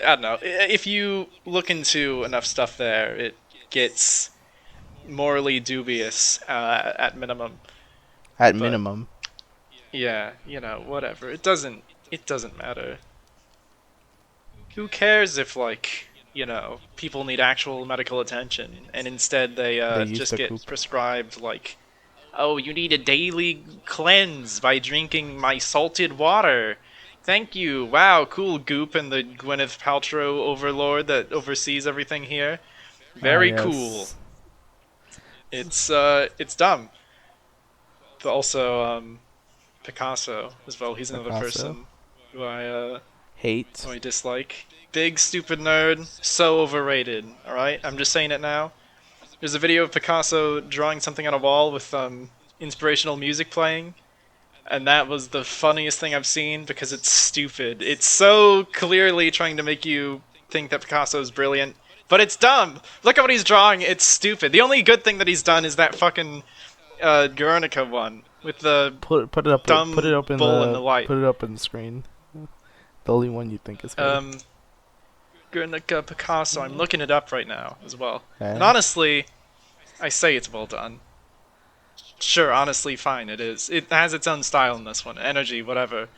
I don't know. If you look into enough stuff there, it gets morally dubious at minimum. At But minimum. yeah, you know, whatever. It doesn't matter. Who cares if like you know people need actual medical attention and instead they They used just to get coop. prescribed like oh, you need a daily cleanse by drinking my salted water. Thank you. Wow, cool Goop and the Gwyneth Paltrow overlord that oversees everything here. Ah, Very cool. yes. It's dumb. But also Picasso as well. He's another Picasso. person who Hate. I dislike. Big stupid nerd, so overrated. All right, I'm just saying it now. There's a video of Picasso drawing something on a wall with inspirational music playing, and that was the funniest thing I've seen because it's stupid. It's so clearly trying to make you think that Picasso's brilliant, but it's dumb. Look at what he's drawing. It's stupid. The only good thing that he's done is that fucking Guernica one with the Put it up. dumb Put it up in bull in the. the light. Put it up in the screen. The only one you think is good. Guernica Picasso. I'm looking it up right now as well. Okay. And honestly, I say it's well done. Sure, honestly, fine. It is. It has its own style in this one, energy, whatever.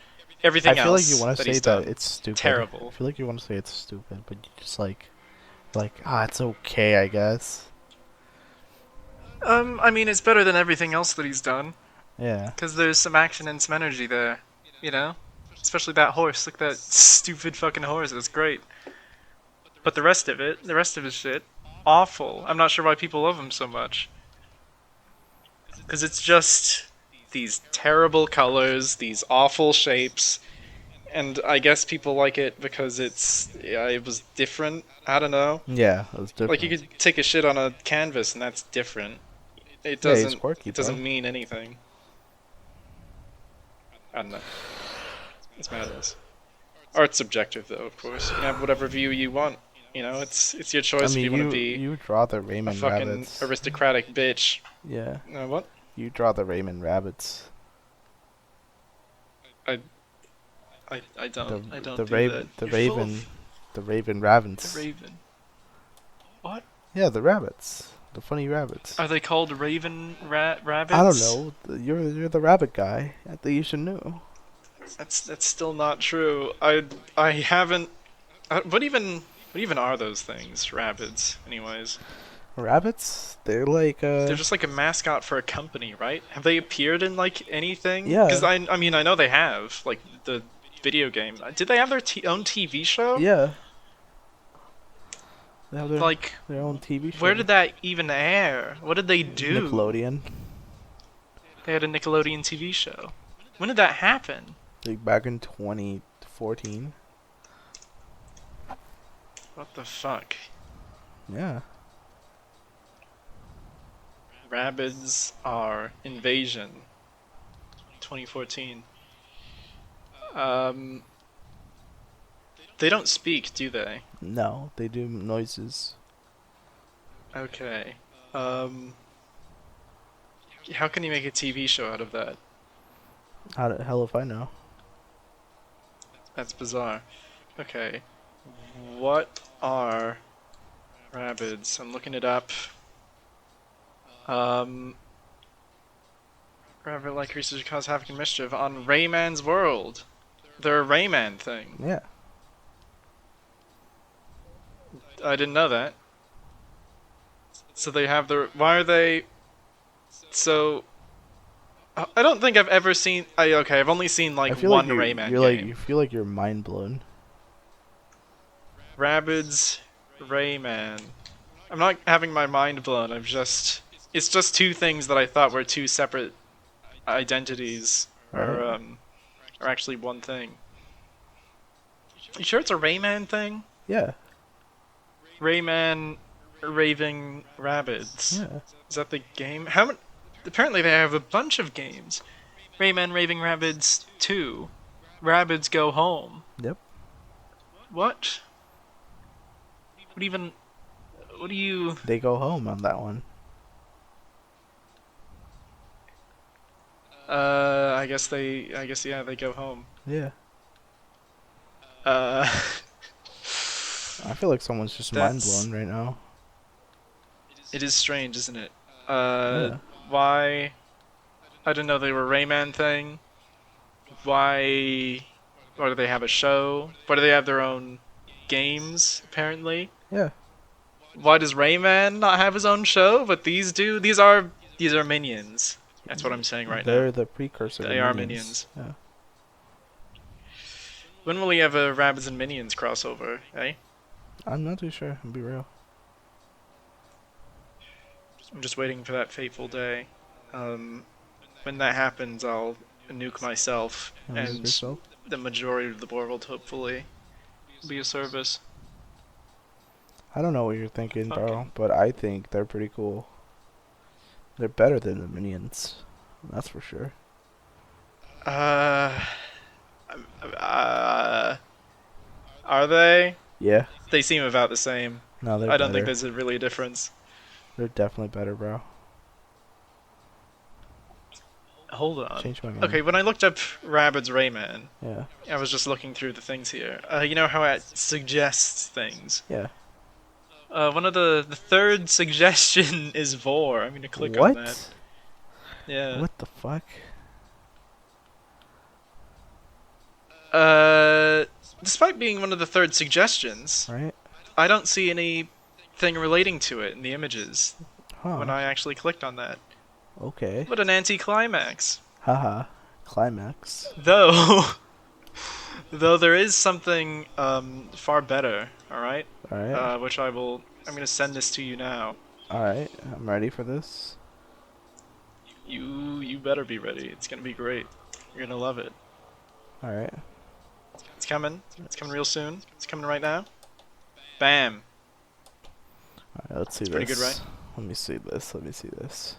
Everything I feel else like you want to that say he's that done, it's stupid. terrible. I feel like you want to say it's stupid, but you just it's okay, I guess. I mean, it's better than everything else that he's done. Yeah. Because there's some action and some energy there, you know? Especially that horse. Look at that stupid fucking horse. It's great. But the rest of his shit, awful. I'm not sure why people love him so much. Because it's just these terrible colors, these awful shapes, and I guess people like it because it was different. I don't know. Yeah, it was different. Like, you could take a shit on a canvas and that's different. It Yeah, he's doesn't. quirky, It doesn't bro. mean anything. I don't know. It's madness. Art's subjective, though. Of course, you can have whatever view you want. You know, it's your choice I mean, if you want to be you draw the a Raymond fucking rabbits. aristocratic bitch. Yeah, What? you draw the Raymond rabbits. I don't. I don't The do Raven. that. The You're full Raven. of The Raven Ravens. the Raven. What? Yeah, the rabbits. The funny rabbits. Are they called Raven rabbits? I don't know. You're the rabbit guy. I think you should know. That's still not true. I haven't. What even are those things? Rabbits, anyways. Rabbits? They're like They're just like a mascot for a company, right? Have they appeared in like anything? Yeah. Because I mean I know they have like the video game. Did they have their own TV show? yeah. They have Like, their own TV show. where did that even air? What did they do? Nickelodeon. They had a Nickelodeon TV show. When did that happen? Like back in 2014. What the fuck? Yeah. Rabbids are Invasion 2014. They don't speak, do they? No, they do noises. Okay. How can you make a TV show out of that? How the hell if I know? That's bizarre. Okay. What are Rabbids? I'm looking it up. Rabbit-like creatures cause havoc and mischief on Rayman's world. They're a Rayman thing. Yeah. I didn't know that. So they have their... Why are they... So... I don't think I've ever seen... Okay, I've only seen I like feel one like Rayman you're game. like you feel like you're mind blown. Rabbids, Rayman. I'm not having my mind blown. It's just two things that I thought were two separate identities are actually one thing. You sure it's a Rayman thing? Yeah. Rayman, Raving Rabbids. Yeah. Is that the game? How many? Apparently they have a bunch of games. Rayman, Raving Rabbids 2. Rabbids Go Home. Yep. What? What do you... They go home on that one. I guess yeah, they go home. Yeah. Uh, I feel like someone's just mind That's- blown right now. it is strange, isn't it? Yeah. Why? I didn't know they were a Rayman thing. Why? Why do they have a show? Why do they have their own games? Apparently. Yeah. Why does Rayman not have his own show, but these do? These are minions. That's what I'm saying right They're now. the precursor. They to are minions. Yeah. When will we have a Rabbids and Minions crossover? Eh? I'm not too sure. I'll be real. I'm just waiting for that fateful day. When that happens, I'll nuke myself Wanna nuke and yourself? the majority of the world, hopefully, be a service. I don't know what you're thinking, bro, Fucking- but I think they're pretty cool. They're better than the minions. That's for sure. Uh, uh, are they? Yeah. They seem about the same. No, they're I don't think better. there's really a difference. They're definitely better, bro. Hold on. Change my mind. Okay, when I looked up Rabbids Rayman, Yeah. I was just looking through the things here. You know how it suggests things? Yeah. One of the third suggestion is Vor. I'm gonna click on that. What? Yeah. What the fuck? Despite being one of the third suggestions, Right? I don't see anything relating to it in the images Huh. when I actually clicked on that. Okay. What an anticlimax. Haha. Climax. Though, though there is something far better. All right. Alright. Which I'm gonna send this to you now. Alright. I'm ready for this. You better be ready. It's gonna be great. You're gonna love it. Alright. It's coming. It's coming real soon. It's coming right now. Bam. Alright, let's see this. pretty good, right? Let me see this. Let me see this.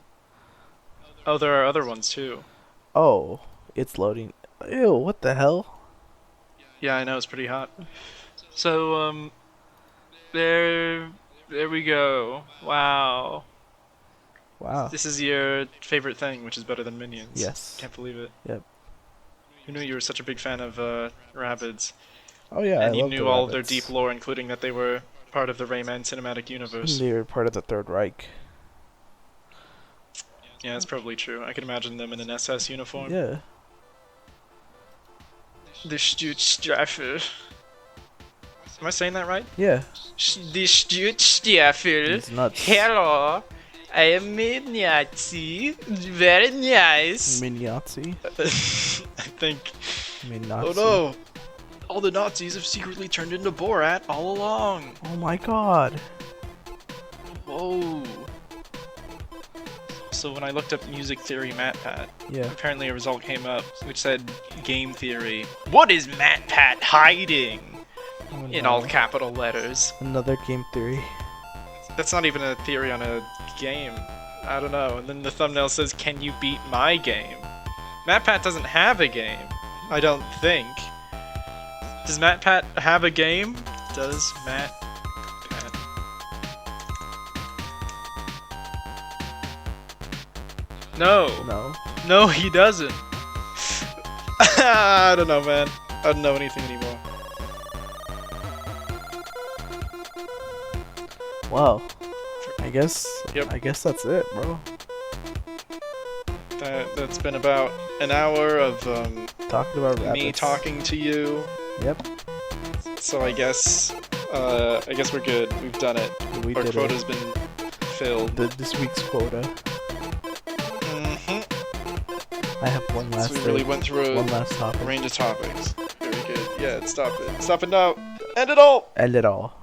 Oh, there are other ones too. Oh, it's loading. Ew, what the hell? Yeah, I know, it's pretty hot. So, there we go. Wow. Wow. This is your favorite thing, which is better than Minions. Yes. Can't believe it. Yep. Who knew you were such a big fan of, Rabbids? Oh yeah, And I you love knew the all of their rabbits. deep lore, including that they were part of the Rayman cinematic universe. They were part of the Third Reich. Yeah, that's probably true. I could imagine them in an SS uniform. Yeah. The Stutstaffel. Am I saying that right? Yeah. The Stutstaffel. It's nuts. Hello. I am Nazi. Very nice. Miniazi. I think. Minazi. Oh no! All the Nazis have secretly turned into Borat all along. Oh my god. Whoa. So when I looked up music theory MatPat, Yeah. apparently a result came up which said game theory. What is MatPat hiding? Oh, In no. all capital letters. Another game theory. That's not even a theory on a game. I don't know. And then the thumbnail says, "Can you beat my game?" MatPat doesn't have a game. I don't think. Does MatPat have a game? Does MatPat? No. No. No, he doesn't. I don't know, man. I don't know anything anymore. Wow. I guess. Yep. I guess that's it, bro. That's been about an hour of Talking about rabbits. me talking to you. Yep. So I guess we're good. We've done it. We Our did quota's it. been filled. This week's quota. hmm I have one last. So we really thing. went through One a last topic. range of topics. Very good. Yeah, stop it. Stop it now. End it all. End it all.